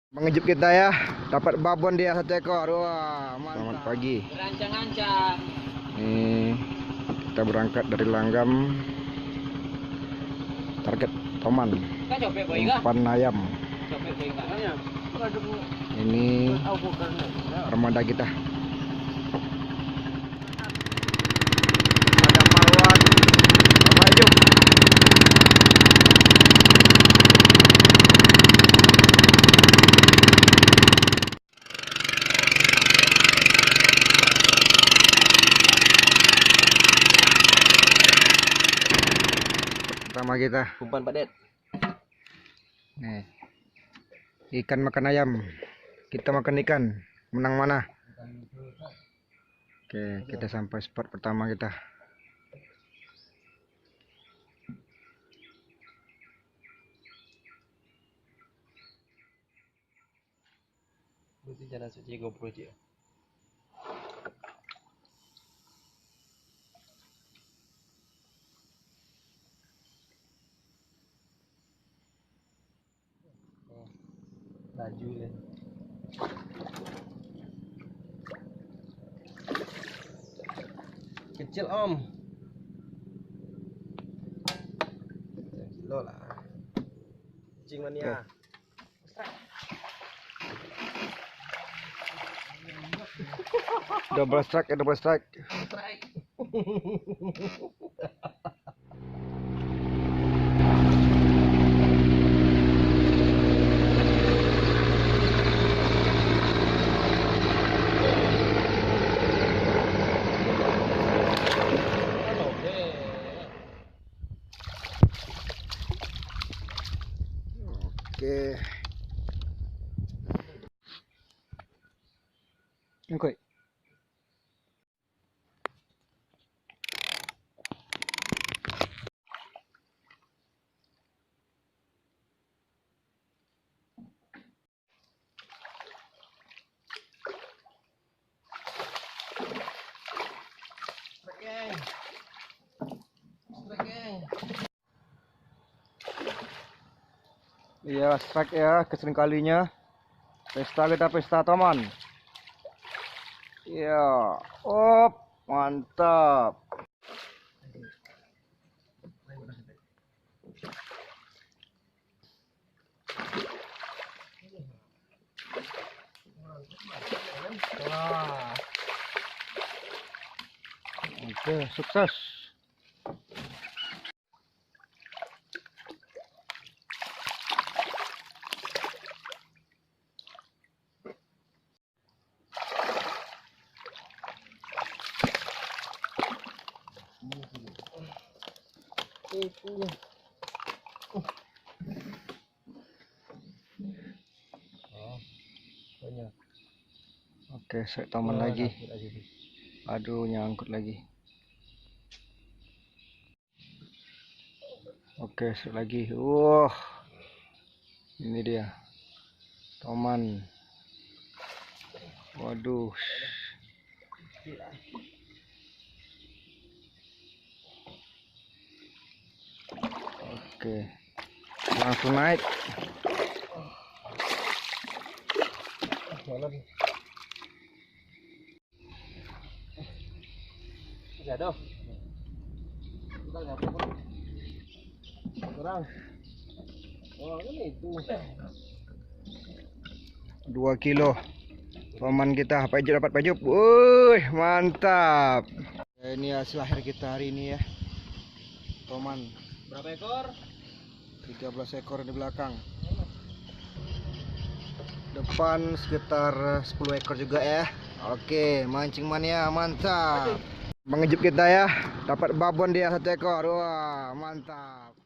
Mengejut kita ya, dapat babon dia 1 ekor. Wah, mantap. Selamat pagi. Berancang-ancang. Nih, kita berangkat dari Langgam. Target Toman. Umpan ayam. Ini armada kita. Ada Marwan, maju. Pertama kita Umpan padet. nih, ikan makan ayam, kita makan ikan. Menang mana? Oke, kita sampai spot pertama kita. Berarti jangan suci GoPro aja. Laju lah. Kecil om. Kilo lah. Cing mania. Double strike, double strike. Oke. Oke. Iya, strike ya, kesering kalinya. Pesta kita, pesta Toman. Iya, op, mantap. Wah. Oke, sukses. Itu. Oh, banyak. Oke, saya Toman lagi. Aduh, nyangkut lagi. Oke, set lagi. Wah, ini dia Toman. Waduh. Oke, langsung naik. Jatuh. Kita lihat kurang. Oh, ini itu. 2 kilo. Toman kita dapat pajup. Wuih, mantap. Ini hasil akhir kita hari ini ya. Toman. Berapa ekor? 13 ekor di belakang. Depan sekitar 10 ekor juga ya. Oke, mancing mania mantap. Mengejut kita ya, dapat babon dia 1 ekor. Wah, mantap.